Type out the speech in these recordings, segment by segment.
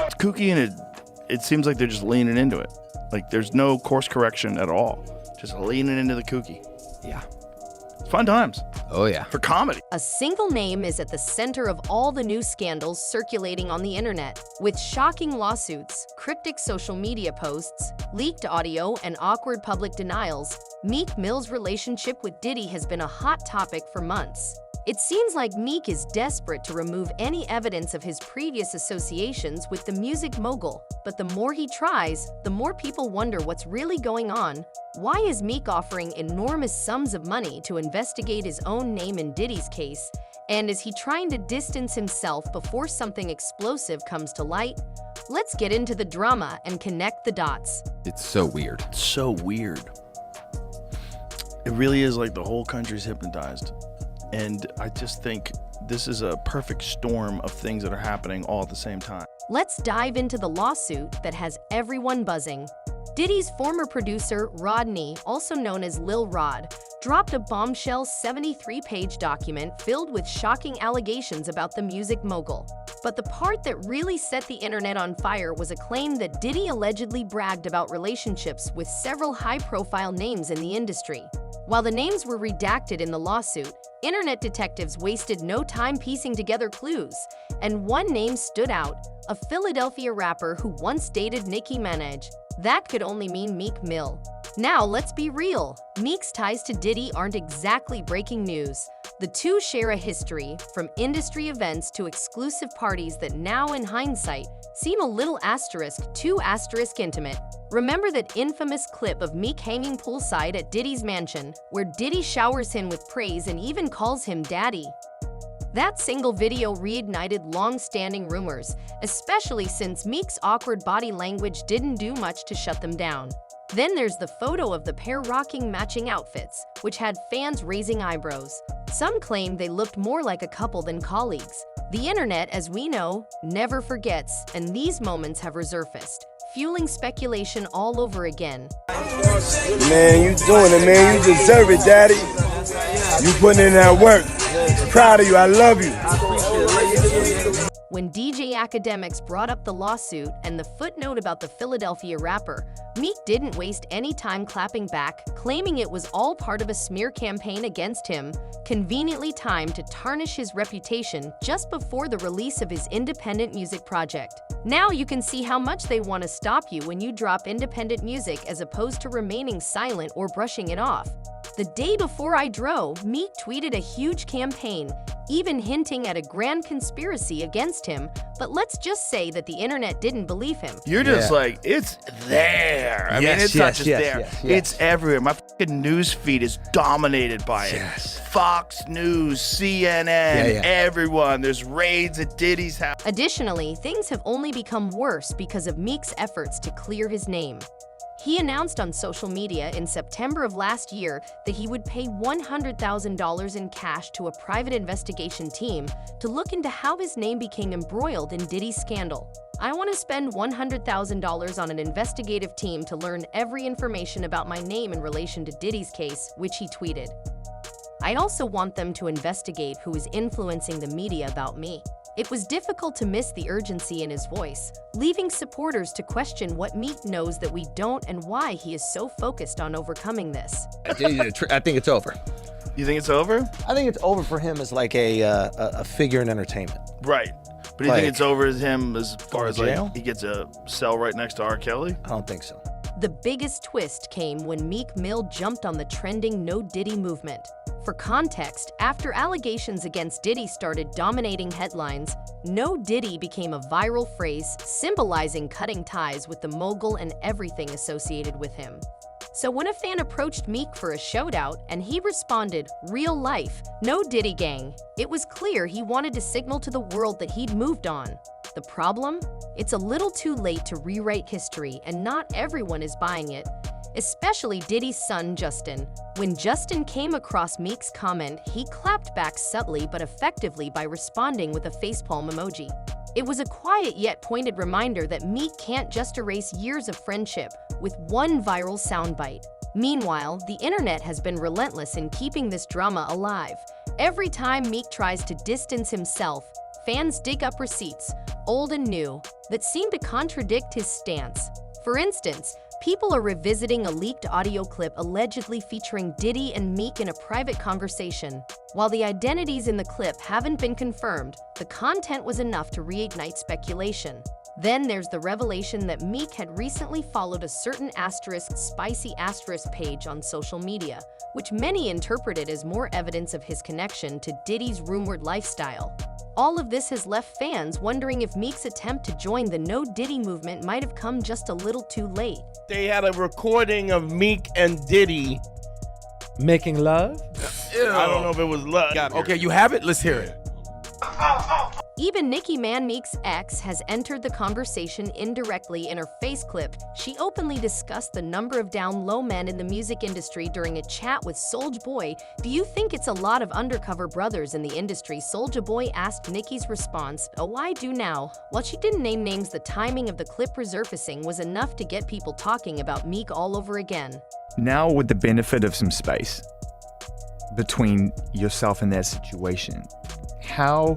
It's kooky, and it seems like they're just leaning into it. Like there's no course correction at all. Just leaning into the kooky. Yeah. Fun times. Oh, yeah. For comedy. A single name is at the center of all the new scandals circulating on the internet. With shocking lawsuits, cryptic social media posts, leaked audio, and awkward public denials, Meek Mill's relationship with Diddy has been a hot topic for months. It seems like Meek is desperate to remove any evidence of his previous associations with the music mogul, but the more he tries, the more people wonder what's really going on. Why is Meek offering enormous sums of money to investigate his own name in Diddy's case? And is he trying to distance himself before something explosive comes to light? Let's get into the drama and connect the dots. It's so weird. It's so weird. It really is like the whole country's hypnotized. And I just think this is a perfect storm of things that are happening all at the same time. Let's dive into the lawsuit that has everyone buzzing. Diddy's former producer, Rodney, also known as Lil Rod, dropped a bombshell 73-page document filled with shocking allegations about the music mogul. But the part that really set the internet on fire was a claim that Diddy allegedly bragged about relationships with several high-profile names in the industry. While the names were redacted in the lawsuit, internet detectives wasted no time piecing together clues, and one name stood out: a Philadelphia rapper who once dated Nicki Minaj. That could only mean Meek Mill. Now, let's be real. Meek's ties to Diddy aren't exactly breaking news. The two share a history, from industry events to exclusive parties that now, in hindsight, seem a little too intimate. Remember that infamous clip of Meek hanging poolside at Diddy's mansion, where Diddy showers him with praise and even calls him daddy? That single video reignited long-standing rumors, especially since Meek's awkward body language didn't do much to shut them down. Then there's the photo of the pair rocking matching outfits, which had fans raising eyebrows. Some claim they looked more like a couple than colleagues. The internet, as we know, never forgets, and these moments have resurfaced, fueling speculation all over again. Man, you doing it, man. You deserve it, daddy. You putting in that work. Proud of you. I love you. When DJ Academics brought up the lawsuit and the footnote about the Philadelphia rapper, Meek didn't waste any time clapping back, claiming it was all part of a smear campaign against him, conveniently timed to tarnish his reputation just before the release of his independent music project. Now you can see how much they want to stop you when you drop independent music as opposed to remaining silent or brushing it off. The day before I drove, Meek tweeted a huge campaign, even hinting at a grand conspiracy against him, but let's just say that the internet didn't believe him. You're just like, it's there. I mean, it's not just there. It's everywhere. My fucking news feed is dominated by it. Fox News, CNN, everyone. There's raids at Diddy's house. Additionally, things have only become worse because of Meek's efforts to clear his name. He announced on social media in September of last year that he would pay $100,000 in cash to a private investigation team to look into how his name became embroiled in Diddy's scandal. I want to spend $100,000 on an investigative team to learn every information about my name in relation to Diddy's case, which he tweeted. I also want them to investigate who is influencing the media about me. It was difficult to miss the urgency in his voice, leaving supporters to question what Meek knows that we don't and why he is so focused on overcoming this. I think it's over. You think it's over? I think it's over for him as like a figure in entertainment. Right. But do you think it's over as him as far as jail? like he gets a cell right next to R. Kelly? I don't think so. The biggest twist came when Meek Mill jumped on the trending No Diddy movement. For context, after allegations against Diddy started dominating headlines, No Diddy became a viral phrase symbolizing cutting ties with the mogul and everything associated with him. So when a fan approached Meek for a shout-out and he responded, "Real life, No Diddy gang," it was clear he wanted to signal to the world that he'd moved on. The problem? It's a little too late to rewrite history, and not everyone is buying it, especially Diddy's son, Justin. When Justin came across Meek's comment, he clapped back subtly but effectively by responding with a facepalm emoji. It was a quiet yet pointed reminder that Meek can't just erase years of friendship with one viral soundbite. Meanwhile, the internet has been relentless in keeping this drama alive. Every time Meek tries to distance himself, fans dig up receipts, old and new, that seem to contradict his stance. For instance, people are revisiting a leaked audio clip allegedly featuring Diddy and Meek in a private conversation. While the identities in the clip haven't been confirmed, the content was enough to reignite speculation. Then there's the revelation that Meek had recently followed a certain *spicy* page on social media, which many interpreted as more evidence of his connection to Diddy's rumored lifestyle. All of this has left fans wondering if Meek's attempt to join the No Diddy movement might have come just a little too late. They had a recording of Meek and Diddy making love? Ew. I don't know if it was love. Okay, you have it? Let's hear it. Even Nicki Meek's ex has entered the conversation indirectly in her face clip. She openly discussed the number of down-low men in the music industry during a chat with Soulja Boy. "Do you think it's a lot of undercover brothers in the industry?" Soulja Boy asked Nicki's response, "Oh, I do now." While she didn't name names, the timing of the clip resurfacing was enough to get people talking about Meek all over again. Now, with the benefit of some space between yourself and their situation, how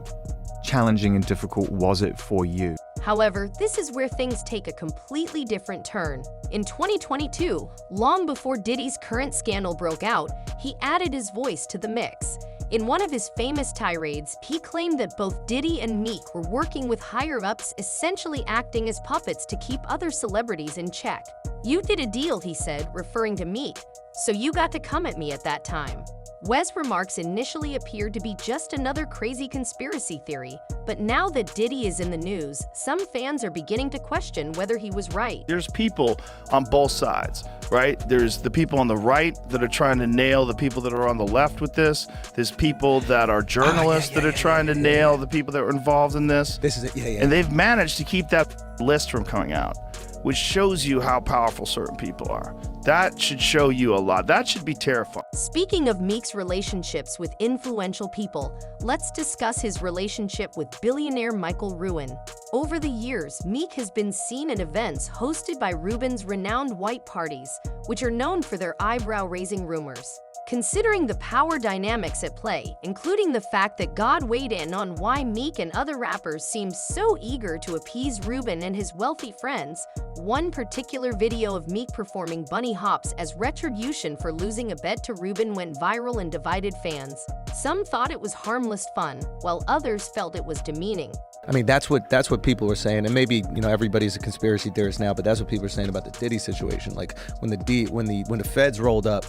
challenging and difficult was it for you? However, this is where things take a completely different turn. In 2022, long before Diddy's current scandal broke out, he added his voice to the mix. In one of his famous tirades, he claimed that both Diddy and Meek were working with higher-ups, essentially acting as puppets to keep other celebrities in check. "You did a deal," he said, referring to Meek, "so you got to come at me at that time." Wes' remarks initially appeared to be just another crazy conspiracy theory, but now that Diddy is in the news, some fans are beginning to question whether he was right. There's people on both sides, right? There's the people on the right that are trying to nail the people that are on the left with this. There's people that are journalists that are trying to nail the people that were involved in this. This is it, And they've managed to keep that list from coming out, which shows you how powerful certain people are. That should show you a lot. That should be terrifying. Speaking of Meek's relationships with influential people, let's discuss his relationship with billionaire Michael Rubin. Over the years, Meek has been seen in events hosted by Rubin's renowned white parties, which are known for their eyebrow-raising rumors. Considering the power dynamics at play, including the fact that God weighed in on why Meek and other rappers seem so eager to appease Rubin and his wealthy friends, one particular video of Meek performing bunny hops as retribution for losing a bet to Rubin went viral and divided fans. Some thought it was harmless fun, while others felt it was demeaning. I mean, that's what people were saying, and maybe everybody's a conspiracy theorist now, but that's what people were saying about the Diddy situation. Like when the feds rolled up,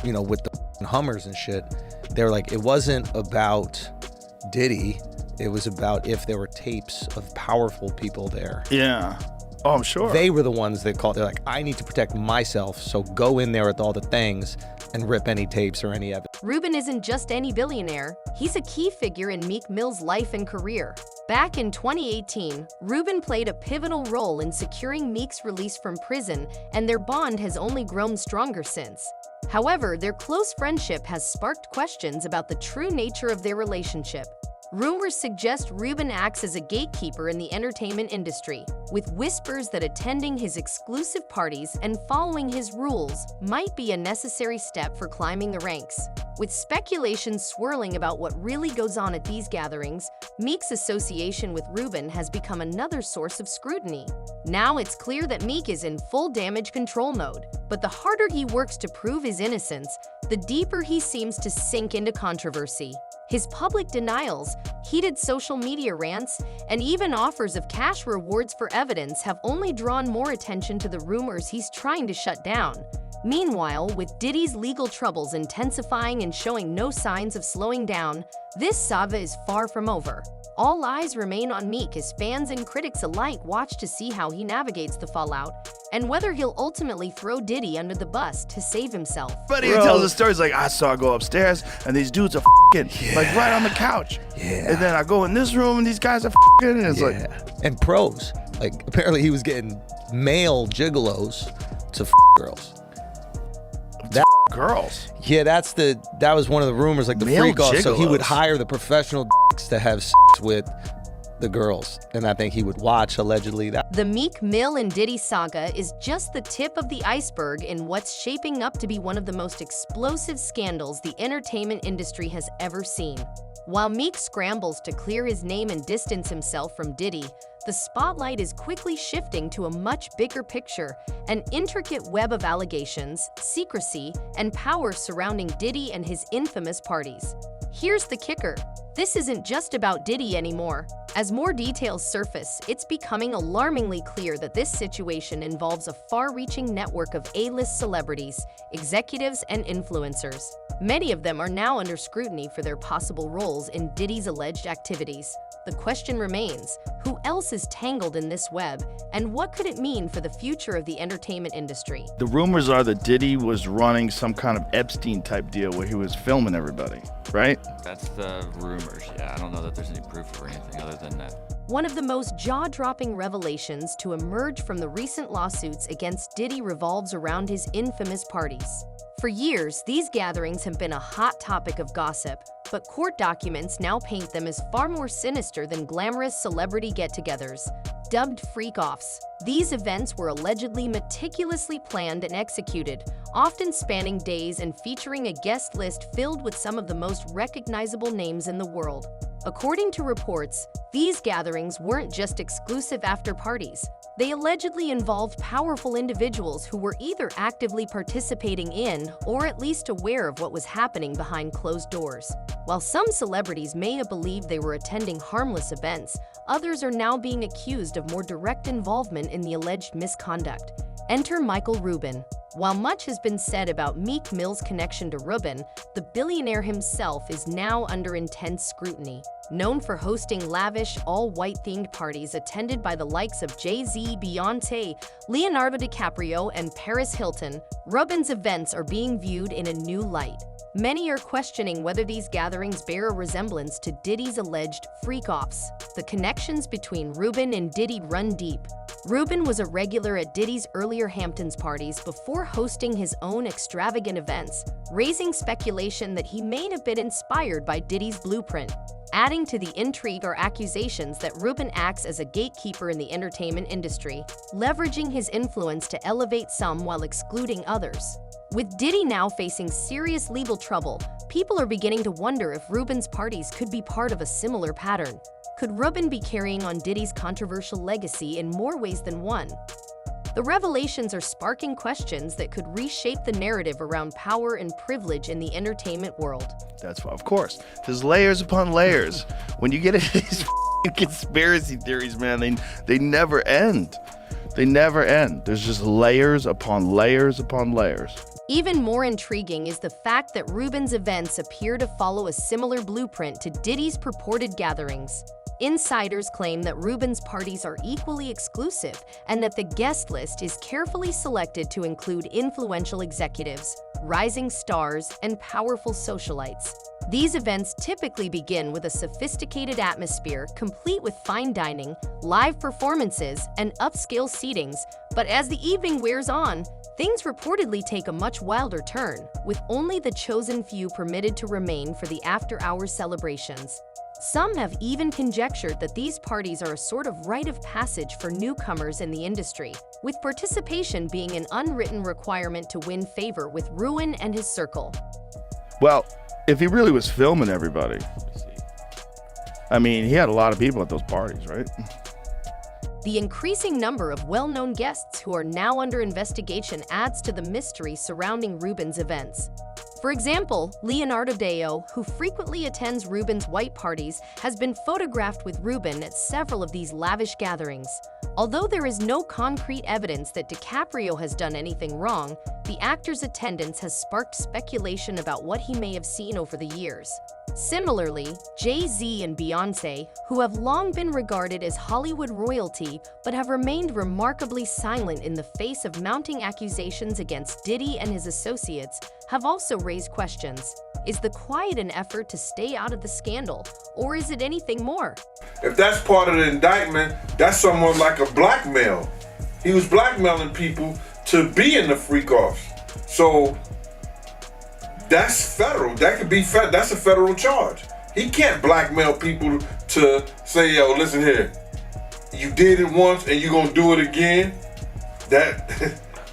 with the Hummers and shit, they were like, it wasn't about Diddy, it was about if there were tapes of powerful people there. Yeah. Oh, I'm sure. They were the ones that called. They're like, I need to protect myself, so go in there with all the things and rip any tapes or any evidence. Rubin isn't just any billionaire. He's a key figure in Meek Mill's life and career. Back in 2018, Rubin played a pivotal role in securing Meek's release from prison, and their bond has only grown stronger since. However, their close friendship has sparked questions about the true nature of their relationship. Rumors suggest Rubin acts as a gatekeeper in the entertainment industry, with whispers that attending his exclusive parties and following his rules might be a necessary step for climbing the ranks. With speculation swirling about what really goes on at these gatherings, Meek's association with Rubin has become another source of scrutiny. Now it's clear that Meek is in full damage control mode, but the harder he works to prove his innocence, the deeper he seems to sink into controversy. His public denials, heated social media rants, and even offers of cash rewards for evidence have only drawn more attention to the rumors he's trying to shut down. Meanwhile, with Diddy's legal troubles intensifying and showing no signs of slowing down, this saga is far from over. All eyes remain on Meek as fans and critics alike watch to see how he navigates the fallout and whether he'll ultimately throw Diddy under the bus to save himself. But he tells the stories like, I saw her go upstairs and these dudes are like right on the couch. Yeah. And then I go in this room and these guys are and it's like. And pros. Like apparently he was getting male gigolos to girls. That girls. Yeah, that was one of the rumors, like the Male freak off. So he would gigolos. hire the professional to have sex with the girls, and I think he would watch allegedly that. The Meek Mill and Diddy saga is just the tip of the iceberg in what's shaping up to be one of the most explosive scandals the entertainment industry has ever seen. While Meek scrambles to clear his name and distance himself from Diddy, the spotlight is quickly shifting to a much bigger picture, an intricate web of allegations, secrecy, and power surrounding Diddy and his infamous parties. Here's the kicker. This isn't just about Diddy anymore. As more details surface, it's becoming alarmingly clear that this situation involves a far-reaching network of A-list celebrities, executives, and influencers. Many of them are now under scrutiny for their possible roles in Diddy's alleged activities. The question remains, who else is tangled in this web, and what could it mean for the future of the entertainment industry? The rumors are that Diddy was running some kind of Epstein-type deal where he was filming everybody, right? That's the rumors, yeah. I don't know that there's any proof or anything other than that. One of the most jaw-dropping revelations to emerge from the recent lawsuits against Diddy revolves around his infamous parties. For years, these gatherings have been a hot topic of gossip, but court documents now paint them as far more sinister than glamorous celebrity get-togethers. Dubbed freak-offs, these events were allegedly meticulously planned and executed, often spanning days and featuring a guest list filled with some of the most recognizable names in the world. According to reports, these gatherings weren't just exclusive after-parties. They allegedly involved powerful individuals who were either actively participating in or at least aware of what was happening behind closed doors. While some celebrities may have believed they were attending harmless events, others are now being accused of more direct involvement in the alleged misconduct. Enter Michael Rubin. While much has been said about Meek Mill's connection to Rubin, the billionaire himself is now under intense scrutiny. Known for hosting lavish, all-white themed parties attended by the likes of Jay-Z, Beyoncé, Leonardo DiCaprio, and Paris Hilton, Rubin's events are being viewed in a new light. Many are questioning whether these gatherings bear a resemblance to Diddy's alleged freak-offs. The connections between Rubin and Diddy run deep. Rubin was a regular at Diddy's earlier Hamptons parties before hosting his own extravagant events, raising speculation that he may have been inspired by Diddy's blueprint. Adding to the intrigue are accusations that Rubin acts as a gatekeeper in the entertainment industry, leveraging his influence to elevate some while excluding others. With Diddy now facing serious legal trouble, people are beginning to wonder if Rubin's parties could be part of a similar pattern. Could Rubin be carrying on Diddy's controversial legacy in more ways than one? The revelations are sparking questions that could reshape the narrative around power and privilege in the entertainment world. That's why, of course, there's layers upon layers. When you get into these conspiracy theories, man, they never end. They never end. There's just layers upon layers upon layers. Even more intriguing is the fact that Rubin's events appear to follow a similar blueprint to Diddy's purported gatherings. Insiders claim that Rubin's parties are equally exclusive and that the guest list is carefully selected to include influential executives, rising stars, and powerful socialites. These events typically begin with a sophisticated atmosphere complete with fine dining, live performances, and upscale seatings, but as the evening wears on, things reportedly take a much wilder turn, with only the chosen few permitted to remain for the after-hours celebrations. Some have even conjectured that these parties are a sort of rite of passage for newcomers in the industry, with participation being an unwritten requirement to win favor with Rubin and his circle. Well, if he really was filming everybody, I mean, he had a lot of people at those parties, right? The increasing number of well-known guests who are now under investigation adds to the mystery surrounding Rubin's events. For example, Leonardo DiCaprio, who frequently attends Rubin's white parties, has been photographed with Rubin at several of these lavish gatherings. Although there is no concrete evidence that DiCaprio has done anything wrong, the actor's attendance has sparked speculation about what he may have seen over the years. Similarly, Jay-Z and Beyoncé, who have long been regarded as Hollywood royalty but have remained remarkably silent in the face of mounting accusations against Diddy and his associates, have also raised questions. Is the quiet an effort to stay out of the scandal, or is it anything more? If that's part of the indictment, that's somewhat like a blackmail. He was blackmailing people to be in the freak-offs. So that's federal. That could be that's a federal charge. He can't blackmail people to say, yo, listen here, you did it once and you gonna do it again, that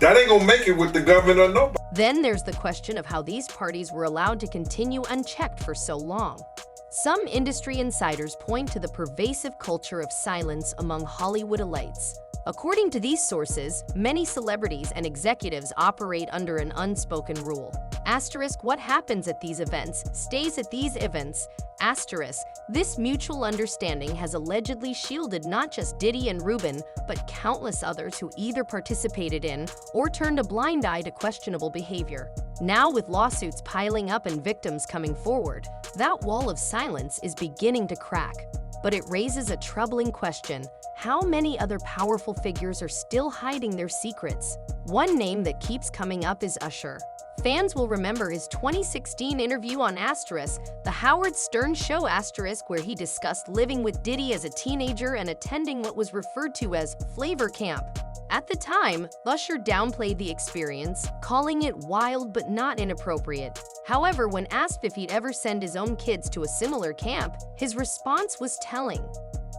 ain't gonna make it with the government or nobody. Then there's the question of how these parties were allowed to continue unchecked for so long. Some industry insiders point to the pervasive culture of silence among Hollywood elites. According to these sources, many celebrities and executives operate under an unspoken rule. Asterisk, what happens at these events stays at these events. Asterisk, this mutual understanding has allegedly shielded not just Diddy and Rubin, but countless others who either participated in or turned a blind eye to questionable behavior. Now, with lawsuits piling up and victims coming forward, that wall of silence is beginning to crack. But it raises a troubling question. How many other powerful figures are still hiding their secrets? One name that keeps coming up is Usher. Fans will remember his 2016 interview on Asterisk, The Howard Stern Show Asterisk, where he discussed living with Diddy as a teenager and attending what was referred to as Flavor Camp. At the time, Usher downplayed the experience, calling it wild but not inappropriate. However, when asked if he'd ever send his own kids to a similar camp, his response was telling.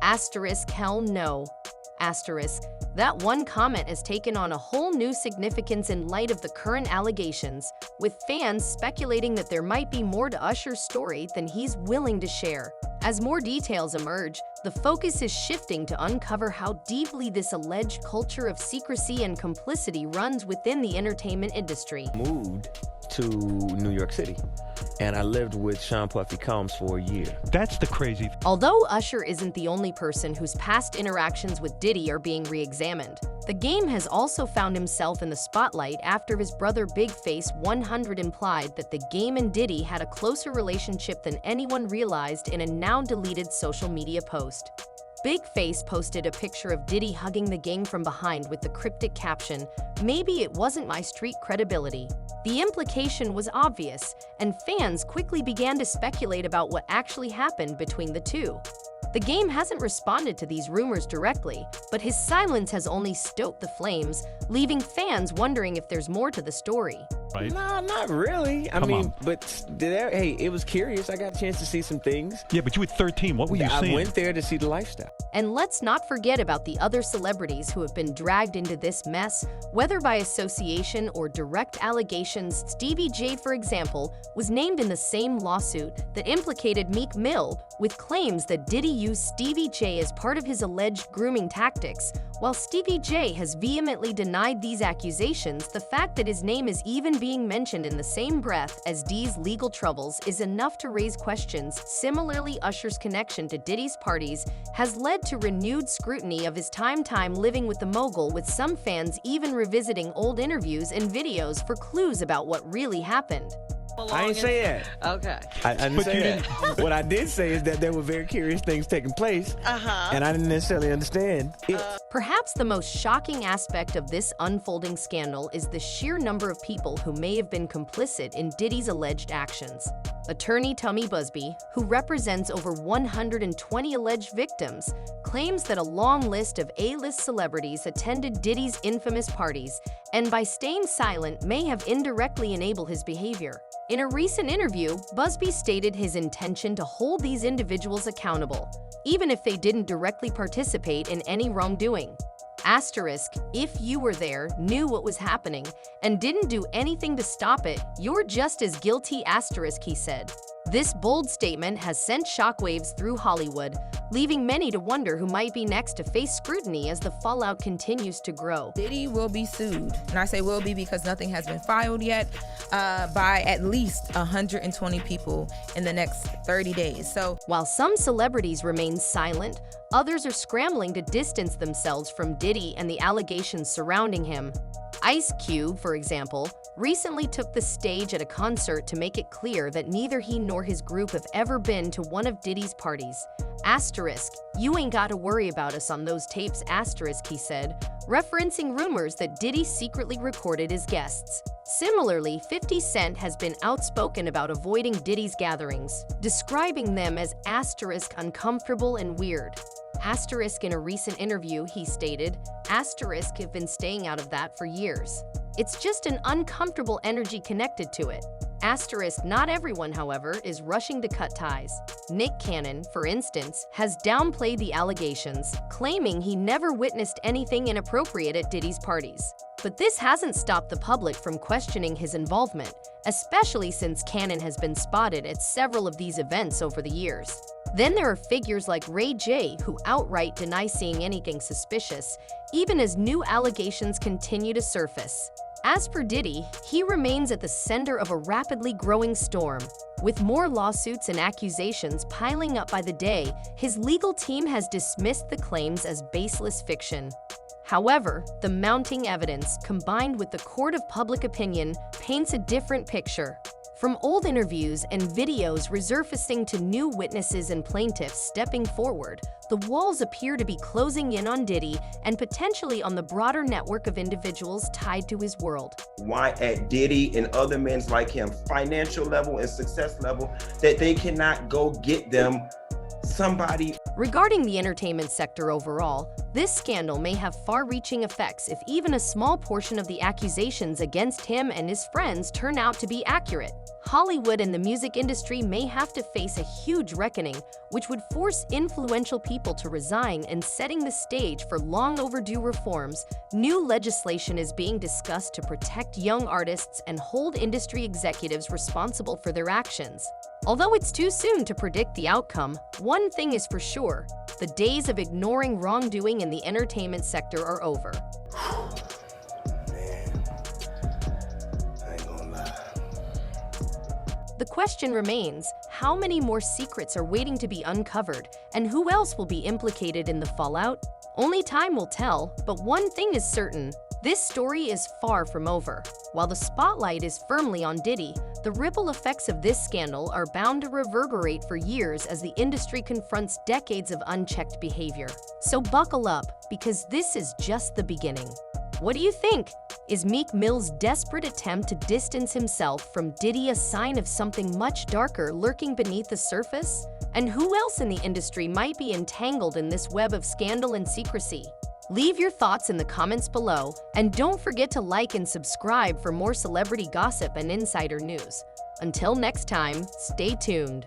Asterisk, hell no. Asterisk, that one comment has taken on a whole new significance in light of the current allegations, with fans speculating that there might be more to Usher's story than he's willing to share. As more details emerge, the focus is shifting to uncover how deeply this alleged culture of secrecy and complicity runs within the entertainment industry. Moved to New York City, and I lived with Sean Puffy Combs for a year. That's the crazy. Although Usher isn't the only person whose past interactions with Diddy are being re-examined, the game has also found himself in the spotlight after his brother Big Face 100 implied that the game and Diddy had a closer relationship than anyone realized in a now-deleted social media post. Big Face posted a picture of Diddy hugging the gang from behind with the cryptic caption, "Maybe it wasn't my street credibility." The implication was obvious, and fans quickly began to speculate about what actually happened between the two. The game hasn't responded to these rumors directly, but his silence has only stoked the flames, leaving fans wondering if there's more to the story. Right? No, not really. I mean, but hey, it was curious. I got a chance to see some things. Yeah, but you were 13. What were you seeing? I went there to see the lifestyle. And let's not forget about the other celebrities who have been dragged into this mess, whether by association or direct allegations. Stevie J, for example, was named in the same lawsuit that implicated Meek Mill, with claims that Diddy used Stevie J as part of his alleged grooming tactics. While Stevie J has vehemently denied these accusations, the fact that his name is even being mentioned in the same breath as D's legal troubles is enough to raise questions. Similarly, Usher's connection to Diddy's parties has led to renewed scrutiny of his time living with the mogul, with some fans even revisiting old interviews and videos for clues about what really happened. I didn't say that. Okay. I didn't say that. What I did say is that there were very curious things taking place, and I didn't necessarily understand it. Perhaps the most shocking aspect of this unfolding scandal is the sheer number of people who may have been complicit in Diddy's alleged actions. Attorney Tommy Busby, who represents over 120 alleged victims, claims that a long list of A-list celebrities attended Diddy's infamous parties, and by staying silent may have indirectly enabled his behavior. In a recent interview, Busby stated his intention to hold these individuals accountable, even if they didn't directly participate in any wrongdoing. Asterisk, if you were there, knew what was happening, and didn't do anything to stop it, you're just as guilty. Asterisk, he said. This bold statement has sent shockwaves through Hollywood, leaving many to wonder who might be next to face scrutiny as the fallout continues to grow. Diddy will be sued, and I say will be because nothing has been filed yet, by at least 120 people in the next 30 days. So while some celebrities remain silent, others are scrambling to distance themselves from Diddy and the allegations surrounding him. Ice Cube, for example, recently took the stage at a concert to make it clear that neither he nor his group have ever been to one of Diddy's parties. Asterisk, you ain't got to worry about us on those tapes. Asterisk, he said, referencing rumors that Diddy secretly recorded his guests. Similarly, 50 Cent has been outspoken about avoiding Diddy's gatherings, describing them as asterisk uncomfortable and weird. Asterisk, in a recent interview, he stated, asterisk, have been staying out of that for years. It's just an uncomfortable energy connected to it. Asterisk, not everyone, however, is rushing to cut ties. Nick Cannon, for instance, has downplayed the allegations, claiming he never witnessed anything inappropriate at Diddy's parties. But this hasn't stopped the public from questioning his involvement, especially since Cannon has been spotted at several of these events over the years. Then there are figures like Ray J, who outright deny seeing anything suspicious, even as new allegations continue to surface. As for Diddy, he remains at the center of a rapidly growing storm. With more lawsuits and accusations piling up by the day, his legal team has dismissed the claims as baseless fiction. However, the mounting evidence, combined with the court of public opinion, paints a different picture. From old interviews and videos resurfacing to new witnesses and plaintiffs stepping forward, the walls appear to be closing in on Diddy and potentially on the broader network of individuals tied to his world. Why at Diddy and other men like him, financial level and success level, that they cannot go get them somebody. Regarding the entertainment sector overall, this scandal may have far-reaching effects if even a small portion of the accusations against him and his friends turn out to be accurate. Hollywood and the music industry may have to face a huge reckoning, which would force influential people to resign and setting the stage for long overdue reforms. New legislation is being discussed to protect young artists and hold industry executives responsible for their actions. Although it's too soon to predict the outcome, one thing is for sure: the days of ignoring wrongdoing in the entertainment sector are over. The question remains, how many more secrets are waiting to be uncovered, and who else will be implicated in the fallout? Only time will tell, but one thing is certain: this story is far from over. While the spotlight is firmly on Diddy, the ripple effects of this scandal are bound to reverberate for years as the industry confronts decades of unchecked behavior. So buckle up, because this is just the beginning. What do you think? Is Meek Mill's desperate attempt to distance himself from Diddy a sign of something much darker lurking beneath the surface? And who else in the industry might be entangled in this web of scandal and secrecy? Leave your thoughts in the comments below, and don't forget to like and subscribe for more celebrity gossip and insider news. Until next time, stay tuned.